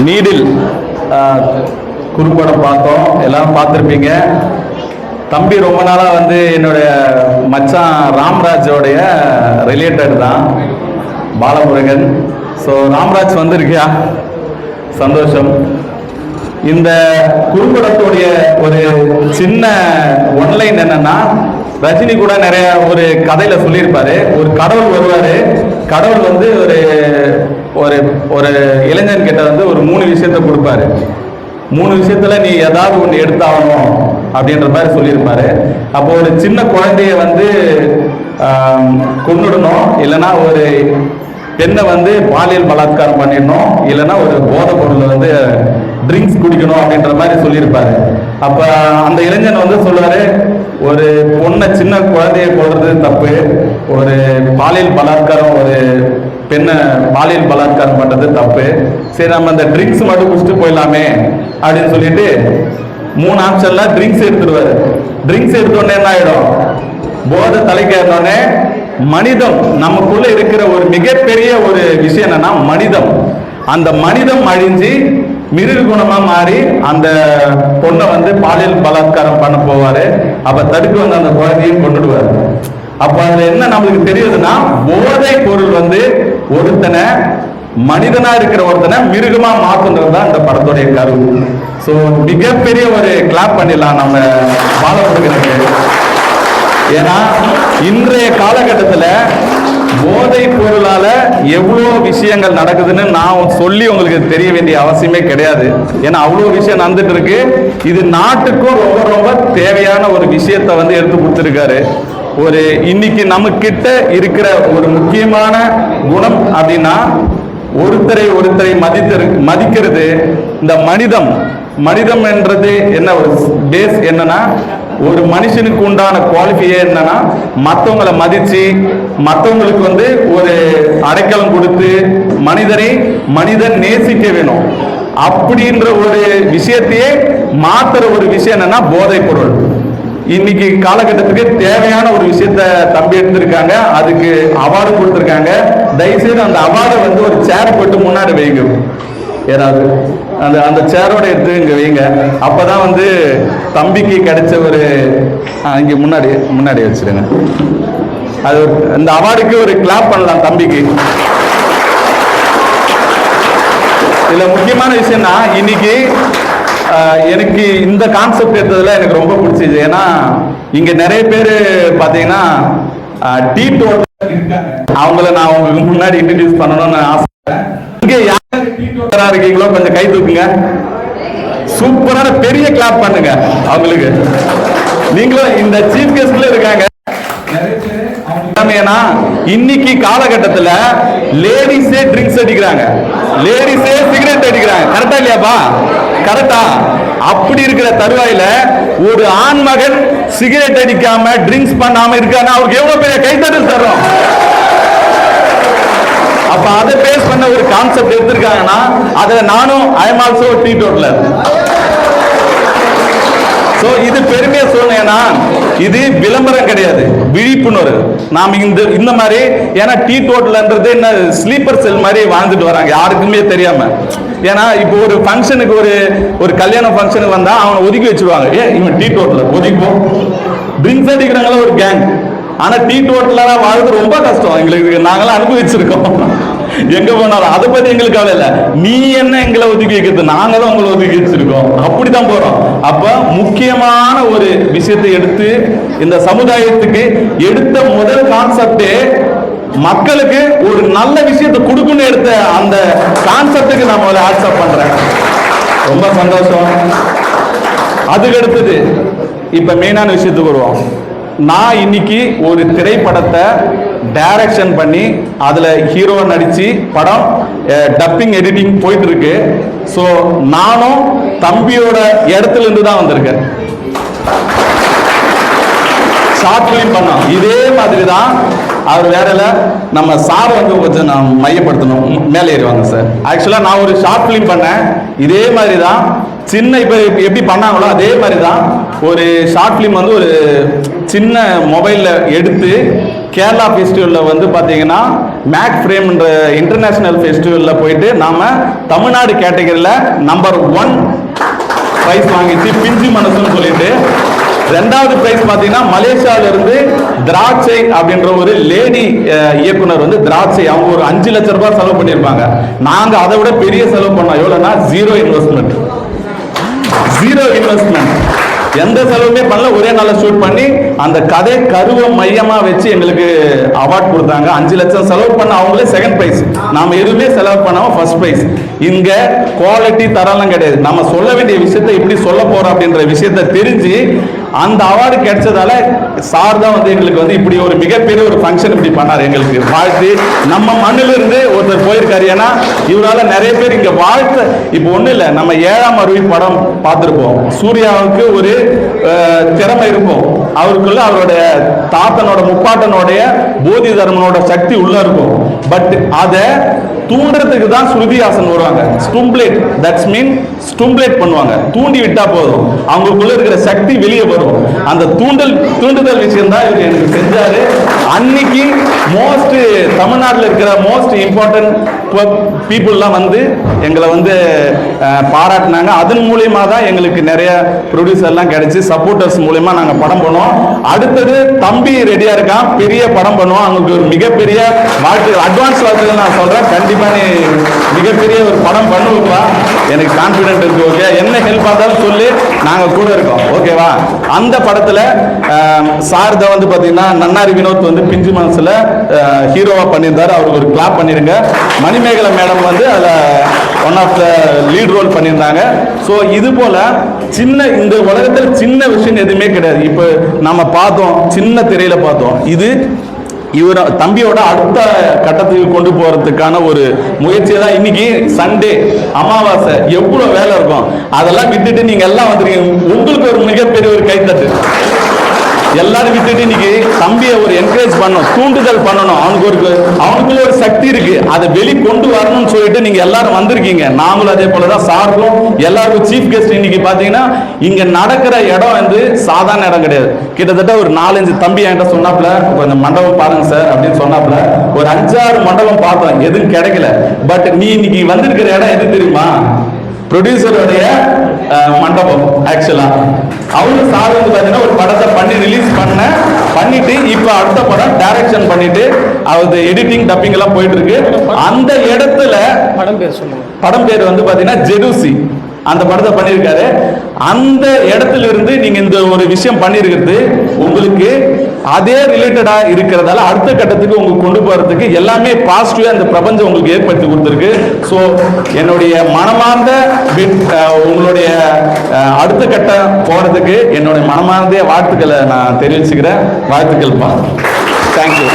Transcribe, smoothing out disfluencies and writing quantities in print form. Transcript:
Needle குறும்படம் பார்த்தோம், எல்லாம் பார்த்துருப்பீங்க. தம்பி ரொம்ப நாளா வந்து என்னுடைய மச்சான் ராம்ராஜோடைய ரிலேட்டட் தான், பாலமுருகன். ஸோ ராம்ராஜ் வந்திருக்கியா? சந்தோஷம். இந்த குறும்படத்துடைய ஒரு சின்ன ஒன்லைன் என்னன்னா, ரஜினி கூட நிறைய ஒரு கதையில சொல்லியிருப்பாரு. ஒரு கடவுள் வருவாரு, கடவுள் வந்து ஒரு ஒரு ஒரு இளைஞன் கிட்ட வந்து ஒரு 3 விஷயத்த கொடுப்பாரு. 3 விஷயத்துல நீ ஏதாவது ஒன்று எடுத்தாகணும் அப்படின்ற மாதிரி சொல்லியிருப்பாரு. அப்போ ஒரு சின்ன குழந்தைய வந்து கொன்னுடணும், இல்லைன்னா ஒரு பெண்ணை வந்து பாலியல் பலாத்காரம் பண்ணிடணும், இல்லைன்னா ஒரு போதை பொருளை வந்து ட்ரிங்க்ஸ் குடிக்கணும் அப்படின்ற மாதிரி சொல்லியிருப்பாரு. அப்ப அந்த இளைஞன் வந்து சொல்லுவாரு, ஒரு பொண்ணை சின்ன குழந்தைய கொள்றது தப்பு, ஒரு பாலியல் பலாத்காரம், ஒரு பெண்ணை பாலியல் பலாத்காரம் பண்றது தப்பு, சரி நம்ம அந்த ட்ரிங்க்ஸ் மட்டும் குடிச்சிட்டு போயிடலாமே அப்படின்னு சொல்லிட்டு 3 ஆப்ஷன்ல ட்ரிங்க்ஸ் எடுத்துருவாரு. ட்ரிங்க்ஸ் எடுத்தோடனே என்ன ஆயிடும்? போதை தலைக்கேறினோடனே மனிதம், நமக்குள்ள இருக்கிற ஒரு மிகப்பெரிய ஒரு விஷயம் என்னன்னா மனிதம். அந்த மனிதம் அழிஞ்சு மிருக குணமா மாறி அந்த பொண்ணை வந்து பாலியல் பலாத்காரம் பண்ண போவாரு. அப்ப தடுக்க வந்து அந்த குழந்தையும் கொண்டுடுவாரு. அப்ப அதுல என்ன நம்மளுக்கு தெரியுதுன்னா, போதை பொருள் வந்து ஒருத்தனை, மனிதனா இருக்கிற ஒருத்தனை மிருகமா மாத்துன்றது தான் இந்த படத்துடைய கருவு. ஸோ மிகப்பெரிய ஒரு கிளாப் பண்ணிடலாம் நம்ம பாலமுருகனுக்கு. ஏன்னா இன்றைய காலகட்டத்தில் போதை பொருளால எவ்வளோ விஷயங்கள் நடக்குதுன்னு நான் சொல்லி உங்களுக்கு தெரிய வேண்டிய அவசியமே கிடையாது. ஏன்னா அவ்வளோ விஷயம் நடந்துட்டு இருக்கு. இது நாட்டுக்கும் ரொம்ப ரொம்ப தேவையான ஒரு விஷயத்தை வந்து எடுத்து கொடுத்துருக்காரு. ஒரு இன்னைக்கு நம்ம கிட்ட இருக்கிற ஒரு முக்கியமான குணம் அப்படின்னா, ஒருத்தரை மதிக்கிறது. இந்த மனிதம் என்றது என்ன, ஒரு பேஸ் என்னன்னா, ஒரு மனுஷனுக்கு உண்டான குவாலிஃபியே என்னன்னா, மற்றவங்களை மதிச்சு மற்றவங்களுக்கு வந்து ஒரு அடைக்கலம் கொடுத்து மனிதன் நேசிக்க வேணும். அப்படின்ற ஒரு விஷயத்தையே மாத்துற ஒரு விஷயம் என்னன்னா போதை பொருள். இன்னைக்கு காலகட்டத்துக்கு தேவையான ஒரு விஷயத்த தம்பி எடுத்திருக்காங்க, அதுக்கு அவார்டு கொடுத்துருக்காங்க. தயவுசெய்து அந்த அவார்டை வந்து ஒரு சேர் போட்டு முன்னாடி வைங்க, ஏதாவது அந்த சேரோட எடுத்து இங்க வைங்க. அப்பதான் வந்து தம்பிக்கு கிடைச்ச ஒரு இங்க முன்னாடி வச்சிருங்க. அது இந்த அவார்டுக்கு ஒரு கிளாப் பண்ணலாம் தம்பிக்கு. இதுல முக்கியமான விஷயம்னா, இன்னைக்கு எனக்கு இந்த கான்செப்ட் எடுத்ததுல எனக்கு ரொம்ப பிடிச்சிது. ஏன்னா இங்க நிறைய பேர் பாத்தீங்கன்னா டீ டோட்டல் இருக்காங்க. அவங்கள நான் உங்களுக்கு முன்னாடி இன்ட்ரடியூஸ் பண்ணணும்னு ஆசைப்படுறேன். இங்க யாரு டீ டோட்டலா இருக்கீங்களோ கொஞ்சம் கை தூக்குங்க. சூப்பரான பெரிய கிளாப் பண்ணுங்க அவங்களுக்கு. நீங்களும் இந்த சீஃப் கெஸ்ட்ல இருக்காங்க. இன்னைக்கு காலகட்டத்தில் லேடிஸே ட்ரிங்க்ஸ் அடிக்கிறாங்க, லேடிஸே சிகரெட் அடிக்கிறாங்க. கரெக்டா இல்லையாப்பா? கரெக்டா? அப்படி இருக்கிற தருவாயில ஒரு ஆண் மகன் சிகரெட் அடிக்காம ட்ரிங்க்ஸ் பண்ணாம இருக்கானா, அவருக்கு எவ்வளவு பெரிய கைத்தட்டல் தரும். அப்ப அதை பேஸ் பண்ண ஒரு கான்செப்ட் எடுத்திருக்காங்கன்னா, அதுல நானும் I am also tea totaller. இது பெருமையா சொன்னா, இது விளம்பரம் கிடையாது, விழிப்புணர்வு. நாம இந்த மாதிரி, ஏன்னா டீ டோட்டல்ன்றது என்ன ஸ்லீப்பர் செல் மாதிரி வாழ்ந்துட்டு வராங்க, யாருக்குமே தெரியாம. ஏன்னா இப்போ ஒரு ஃபங்க்ஷனுக்கு ஒரு கல்யாண ஃபங்க்ஷனுக்கு வந்தா அவனை ஒதுக்கி வச்சிருவாங்க. இவன் டீ டோட்டலர் ஒதுக்கிப்போம். ட்ரிங்க்ஸ் அடிக்கிறாங்களா ஒரு கேங். ஆனா டீ டோட்டலரா வாழ்றது ரொம்ப கஷ்டம் எங்களுக்கு. நாங்களாம் அனுபவிச்சிருக்கோம் எங்க போனாலும். அதை பத்தி எங்களுக்கு கவலை இல்லை. நீ என்ன எங்களை ஒதுக்கி வைக்கிறது, நாங்களும் உங்களை ஒதுக்கி வச்சிருக்கோம். அப்படிதான் போறோம். அப்ப முக்கியமான ஒரு விஷயத்தை எடுத்து இந்த சமுதாயத்துக்கு எடுத்த முதல் கான்செப்டே மக்களுக்கு ஒரு நல்ல விஷயத்தை கொடுக்கணும்னு எடுத்த அந்த கான்செப்டுக்கு நான் முதல்ல ஆக்செப்ட் பண்றேன். ரொம்ப சந்தோஷம். அதுக்கு அடுத்தது இப்ப மெயினான விஷயத்துக்கு வருவோம். நான் இன்னைக்கு ஒரு திரைப்படத்தை டைரக்ஷன் பண்ணி அதுல ஹீரோ நடிச்சு படம் டப்பிங் எடிட்டிங் போயிட்டு இருக்கு. ஸோ நானும் தம்பியோட இடத்துல இருந்து தான் வந்திருக்கேன். ஷார்ட் பிலிம் பண்ணோம் இதே மாதிரி தான். அவர் வேற இல்லை, நம்ம சார் வந்து கொஞ்சம் நான் மையப்படுத்தணும். மேலே ஏறிவாங்க சார். ஆக்சுவலாக நான் ஒரு ஷார்ட் பிலிம் பண்ணேன் இதே மாதிரி தான். சின்ன இப்போ எப்படி பண்ணாங்களோ அதே மாதிரி தான் ஒரு ஷார்ட் பிலிம் வந்து ஒரு சின்ன மொபைலில் எடுத்து கேரளா ஃபெஸ்டிவலில் வந்து பார்த்தீங்கன்னா மேக் ஃப்ரேம்ன்ற இன்டர்நேஷனல் ஃபெஸ்டிவலில் போயிட்டு நாம் தமிழ்நாடு கேட்டகரியில் நம்பர் 1 ப்ரைஸ் வாங்கிச்சு, பிஞ்சு மனசுன்னு சொல்லிட்டு. 2வது பிரைஸ் பார்த்தீங்கன்னா மலேசியாவிலிருந்து திராட்சை அப்படின்ற ஒரு லேடி இயக்குனர் வந்து திராட்சை அவங்க ஒரு 5 லட்சம் ரூபாய் செலவு பண்ணியிருப்பாங்க. நாங்கள் அதை விட பெரிய செலவு பண்ணோம். எவ்வளோன்னா 0 இன்வெஸ்ட்மெண்ட், எந்த செலவுமே பண்ணல. ஒரே நாள்ல ஷூட் பண்ணி அந்த கதை கருவை மையமா வச்சு எங்களுக்கு அவார்ட் கொடுத்தாங்க. 5 லட்சம் செலவு பண்ண அவங்களே செகண்ட் பிரைஸ், நாம எதுவுமே செலவு பண்ணாம ஃபர்ஸ்ட் பிரைஸ். இங்க குவாலிட்டி தரலாம் கிடையாது. நம்ம சொல்ல வேண்டிய விஷயத்தை எப்படி சொல்ல போறோம் அப்படின்ற விஷயத்தை தெரிஞ்சு அந்த அவார்டு கிடைச்சதால சார் தான் வந்து எங்களுக்கு வந்து இப்படி ஒரு மிகப்பெரிய ஒரு ஃபங்க்ஷன் இப்படி பண்ணார். எங்களுக்கு வாழ்த்து நம்ம மண்ணில இருந்து ஒருத்தர் போயிருக்காரு. ஏன்னா இவரால் நிறைய பேர் இங்க வாழ்த்து. இப்போ ஒண்ணு இல்லை, நம்ம 7ஆம் அருவி படம் பார்த்திருப்போம். சூர்யாவுக்கு ஒரு திறமை இருக்கும், அவருக்குள்ள அவருடைய தாத்தனோட முப்பாட்டனுடைய போதி தர்மனோட சக்தி உள்ள இருக்கும். பட் அதை தூண்டுறதுக்கு தான் ஸ்ருதிஹாசன் வருவாங்க. ஸ்டும்ப்ளேட், தட்ஸ் மீன் ஸ்டும்ப்ளேட் பண்ணுவாங்க. தூண்டி விட்டா போதும், அவங்களுக்குள்ள இருக்கிற சக்தி வெளியே வரும். அந்த தூண்டுதல் விஷயம் தான் இவர் எனக்கு செஞ்சாரு. அன்னைக்கு மோஸ்ட் தமிழ்நாட்டில் இருக்கிற மோஸ்ட் இம்பார்ட்டன்ட் பீப்புள்லாம் வந்து எங்களை வந்து பாராட்டினாங்க. அதன் மூலியமா தான் எங்களுக்கு நிறைய ப்ரொடியூசர்லாம் கிடைச்சி, சப்போர்ட்டர்ஸ் மூலியமா நாங்கள் படம் பண்ணுவோம். அடுத்தது தம்பி ரெடியா இருக்கான், பெரிய படம் பண்ணுவோம். அவங்களுக்கு ஒரு மிகப்பெரிய வாழ்த்து, அட்வான்ஸ் வாழ்த்துக்கள் நான் சொல்றேன். கண்டிப்பா நீ மிகப்பெரிய ஒரு படம் பண்ணுவா, எனக்கு கான்பிடென்ட் இருக்கு. ஓகே, என்ன ஹெல்ப் ஆனாலும் சொல்லி நாங்க கூட இருக்கோம். ஓகேவா? அந்த படத்துல சார் தான் வந்து பாத்தீங்கன்னா நன்னாரி வினோத் வந்து பிஞ்சு மனசுல ஹீரோவா பண்ணியிருந்தாரு. அவருக்கு ஒரு கிளாப் பண்ணிருங்க. மணிமேகலை மேடம் வந்து அதுல one of the lead role பண்ணியிருந்தாங்க. ஸோ இது போல சின்ன, இந்த உலகத்தில் சின்ன விஷயம் எதுவுமே கிடையாது. இப்போ நம்ம பார்த்தோம், சின்ன திரையில பார்த்தோம். இது இவர் தம்பியோட அடுத்த கட்டத்துக்கு கொண்டு போறதுக்கான ஒரு முயற்சியை தான். இன்னைக்கு சண்டே, அமாவாசை, எவ்வளவு வேலை இருக்கும், அதெல்லாம் விட்டுட்டு நீங்க எல்லாம் வந்துருக்கீங்க. உங்களுக்கு ஒரு மிகப்பெரிய ஒரு கைத்தட்டு. எல்லாரும் விட்டுட்டு இன்னைக்கு தம்பியை ஒரு என்கரேஜ் பண்ணணும், தூண்டுதல் பண்ணணும். அவனுக்குள்ள ஒரு சக்தி இருக்கு, அதை வெளி கொண்டு வரணும்னு சொல்லிட்டு நீங்க எல்லாரும் வந்திருக்கீங்க. நாங்களும் அதே போலதான் சார்பும் எல்லாருக்கும் சீஃப் கெஸ்ட். இன்னைக்கு பாத்தீங்கன்னா இங்க நடக்கிற இடம் வந்து சாதாரண இடம் கிடையாது. கிட்டத்தட்ட ஒரு 4-5 தம்பி என்கிட்ட சொன்னாப்ல, கொஞ்சம் மண்டபம் பாருங்க சார் அப்படின்னு சொன்னாப்ல. ஒரு 5-6 மண்டபம் பார்த்தோம், எதுவும் கிடைக்கல. பட் நீ இன்னைக்கு வந்திருக்கிற இடம் எது தெரியுமா? ப்ரொடியூசருடைய மண்டபம். ஆக்சுவலா அவங்க சார் வந்து பாத்தீங்கன்னா ஒரு படத்தை பண்ணி ரிலீஸ் பண்ணிட்டு இப்ப அடுத்த படம் டைரக்ஷன் பண்ணிட்டு அது எடிட்டிங் டப்பிங் எல்லாம் போயிட்டு இருக்கு. அந்த இடத்துல படம் பேர் வந்து பாத்தீங்கன்னா ஜெருசி, அந்த படத்தை பண்ணியிருக்காரு. அந்த இடத்துல இருந்து நீங்க இந்த ஒரு விஷயம் பண்ணிருக்கிறது உங்களுக்கு அதே ரிலேட்டடா இருக்கிறதால அடுத்த கட்டத்துக்கு உங்களுக்கு கொண்டு போறதுக்கு எல்லாமே பாசிட்டிவா இந்த பிரபஞ்சம் உங்களுக்கு ஏற்படுத்தி கொடுத்துருக்கு. ஸோ என்னுடைய மனமார்ந்த உங்களுடைய அடுத்த கட்டம் போறதுக்கு என்னுடைய மனமார்ந்த வாழ்த்துக்களை நான் தெரிவிச்சுக்கிறேன். வாழ்த்துக்கள். தேங்க்யூ.